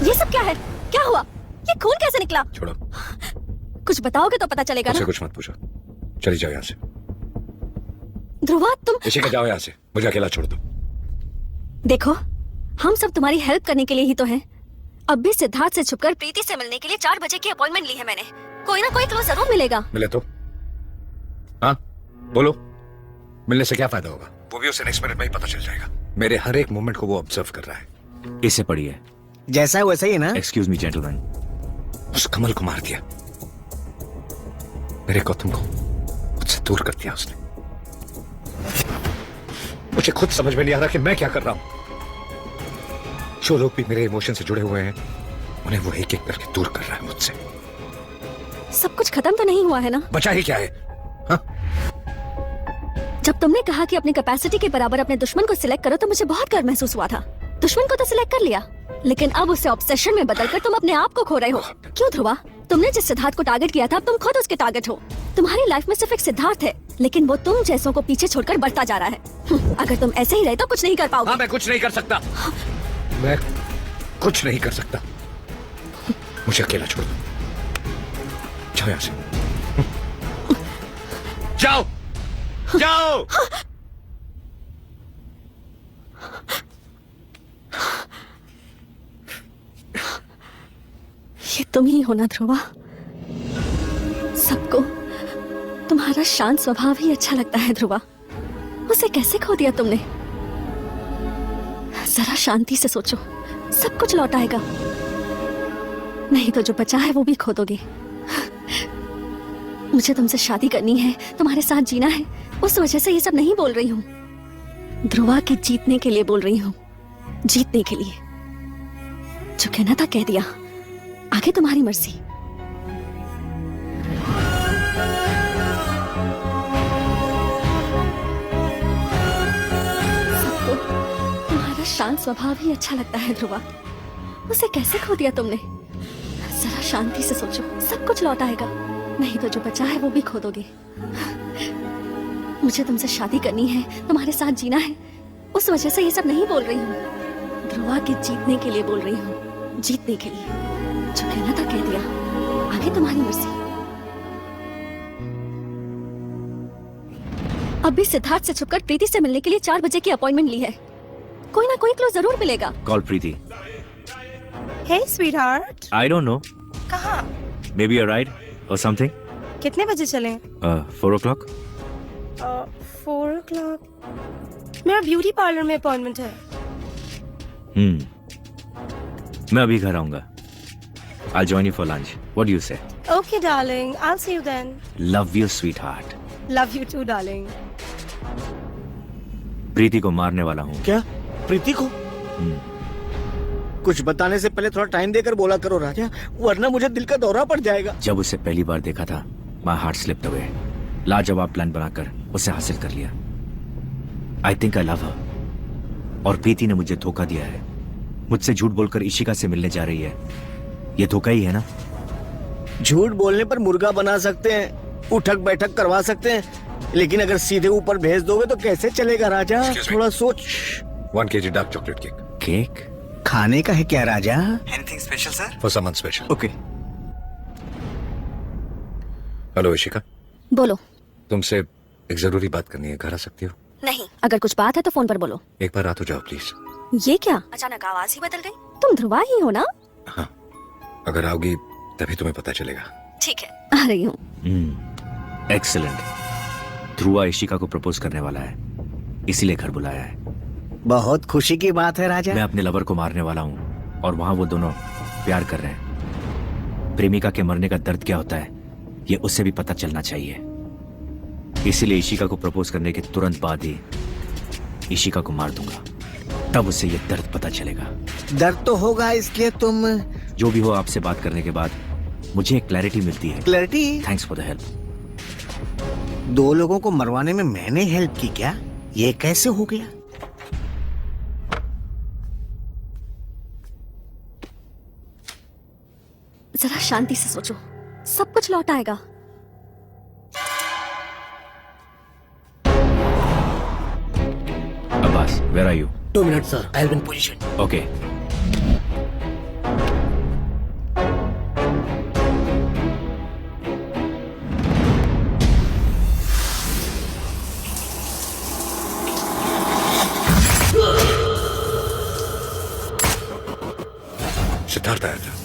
ये सब क्या है? क्या हुआ? ये खून कैसे निकला? छोड़ो। कुछ बताओगे तो पता चलेगा मुझसे ना। कुछ मत पूछो, चली जाओ यहाँ से। ध्रुवा तुम इशिका जाओ यहाँ से, मुझे अकेला छोड़ दो। देखो, हम सब तुम्हारी हेल्प करने के लिए ही तो हैं। अब भी सिद्धार्थ से छुपकर प्रीति से मिलने के लिए 4 बजे की अपॉइंटमेंट ली है मैंने। कोई ना कोई क्लू जरूर मिलेगा। मिले तो? हाँ बोलो, मिलने से क्या फायदा होगा? वो भी उसे नेक्स्ट मिनट में ही पता चल जाएगा। मेरे हर एक मोमेंट को वो ऑब्जर्व कर रहा है। इसे पढ़िए। जैसा है वैसा ही है ना? Excuse me gentleman. उस कमल को मार दिया, मेरे गौतम को मुझसे दूर कर दिया उसने। मुझे खुद समझ में नहीं आ रहा कि मैं क्या कर रहा हूं। जो लोग भी मेरे इमोशन से जुड़े हुए हैं, उन्हें वो एक एक करके दूर कर रहा है मुझसे। सब कुछ खत्म तो नहीं हुआ है ना? बचा ही क्या है? हाँ? जब तुमने कहा कि अपनी कैपेसिटी के बराबर अपने दुश्मन को सिलेक्ट करो तो मुझे बहुत गर्व महसूस हुआ था। दुश्मन को तो सिलेक्ट कर लिया, लेकिन अब उसे ऑब्सेशन में बदलकर तुम अपने आप को खो रहे हो। क्यों ध्रुवा? तुमने जिस सिद्धार्थ को टारगेट किया था, अब तुम खुद उसके टारगेट हो। तुम्हारी लाइफ में सिर्फ एक सिद्धार्थ है, लेकिन वो तुम जैसों को पीछे छोड़कर बढ़ता जा रहा है। अगर तुम ऐसे ही रहे तो कुछ नहीं कर पाओगे। हाँ, मैं कुछ नहीं कर सकता। मैं कुछ नहीं कर सकता। मुझे अकेला छोड़ दो। जाओ यहाँ से। जाओ जाओ। ये तुम ही हो ना ध्रुवा? सबको तुम्हारा शांत स्वभाव ही अच्छा लगता है ध्रुवा। उसे कैसे खो दिया तुमने? जरा शांति से सोचो, सब कुछ लौट आएगा। नहीं तो जो बचा है वो भी खो दोगे। मुझे तुमसे शादी करनी है, तुम्हारे साथ जीना है, उस वजह से ये सब नहीं बोल रही हूँ। ध्रुवा के जीतने के लिए बोल रही हूँ, जीतने के लिए। जो कहना था कह दिया, आगे तुम्हारी मर्जी। सबको तुम्हारा शांत स्वभाव ही अच्छा लगता है ध्रुवा। उसे कैसे खो दिया तुमने? जरा शांति से सोचो, सब कुछ लौट आएगा। नहीं तो जो बचा है वो भी खो दोगे। मुझे तुमसे शादी करनी है, तुम्हारे साथ जीना है, उस वजह से ये सब नहीं बोल रही हूँ। ध्रुवा के जीतने के लिए बोल रही हूँ, जीतने के लिए। जो कहना था कह दिया, आगे तुम्हारी मर्जी। अब भी सिद्धार्थ से छुपकर प्रीति से मिलने के लिए 4 बजे की अपॉइंटमेंट ली है। कोई ना कोई क्लू जरूर मिलेगा। Call Preeti. Hey sweetheart, I don't know, कहाँ? मे बी अ राइड और समथिंग। कितने बजे चलें? 4 o'clock। 4 o'clock। मेरा ब्यूटी पार्लर में अपॉइंटमेंट है। मैं अभी घर आऊंगा। I'll join you for lunch. What do you say? Okay darling, I'll see you then. Love you, sweetheart. Love you too darling. प्रीति को मारने वाला हूँ। क्या? प्रीति को? कुछ बताने से पहले थोड़ा टाइम देकर बोला करो राजा, वरना मुझे दिल का दौरा पड़ जाएगा। जब उसे पहली बार देखा था, my heart slipped away. लाजवाब प्लान बनाकर उसे हासिल कर लिया। I think I love her. और प्रीति ने मुझे धोखा दिया है। मुझसे झूठ बोलकर इशिका से मिलने जा रही है। ये धोखा ही है ना? झूठ बोलने पर मुर्गा बना सकते हैं, उठक बैठक करवा सकते हैं, लेकिन अगर सीधे ऊपर भेज दोगे तो कैसे चलेगा राजा? थोड़ा सोच। 1 kg dark chocolate cake. Cake? खाने का है क्या राजा? Anything special, sir? For someone special. Okay. Hello Ishika, बोलो। तुमसे एक जरूरी बात करनी है, घर आ सकती हो? नहीं, अगर कुछ बात है तो फोन पर बोलो। एक बार आ तो जाओ प्लीज। ये क्या अचानक आवाज ही बदल गई? तुम ध्रुवा ही हो ना? हाँ, अगर आओगी तभी तुम्हें पता चलेगा। ठीक है, आ रही हूँ। एक्सीलेंट। ध्रुवा इशिका को प्रपोज करने वाला है, इसीलिए घर बुलाया है। बहुत खुशी की बात है राजा। मैं अपने लवर को मारने वाला हूँ और वहाँ वो दोनों प्यार कर रहे हैं। प्रेमिका के मरने का दर्द क्या होता है, ये उसे भी पता चलना चाहिए। इसीलिए इशिका को प्रपोज करने के तुरंत बाद ही इशिका को मार दूंगा, तब उसे ये दर्द पता चलेगा। दर्द तो होगा, इसलिए तुम। जो भी हो, आपसे बात करने के बाद मुझे एक क्लैरिटी मिलती है। Clarity? Thanks for the help. 2 लोगों को मरवाने में मैंने हेल्प की क्या? ये कैसे हो गया? जरा शांति से सोचो, सब कुछ लौट आएगा। Abbas, where are you? 2 minutes, sir. I'll be in position. Okay. Siddharth आया था।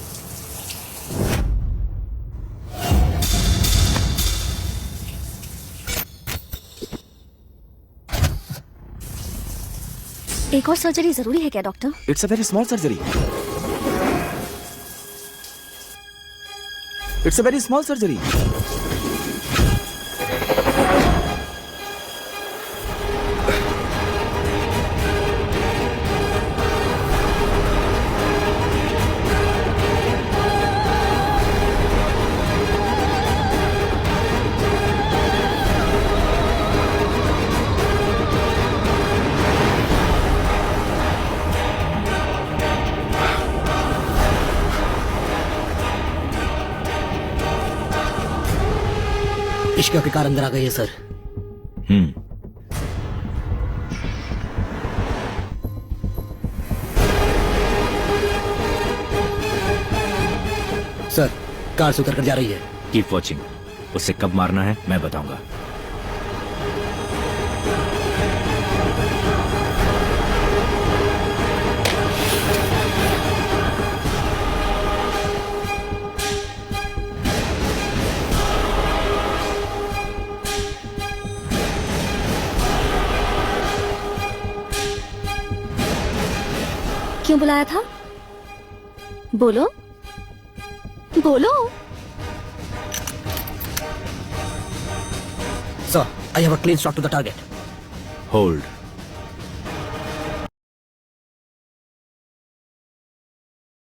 एक और सर्जरी जरूरी है क्या doctor? It's a very small surgery. It's a very small surgery. इश्क के कार अंदर आ गई है सर। सर कार से उतर कर जा रही है। Keep watching. उसे कब मारना है मैं बताऊंगा। क्यों बुलाया था? बोलो बोलो। Sir I have a clean shot to the target. Hold.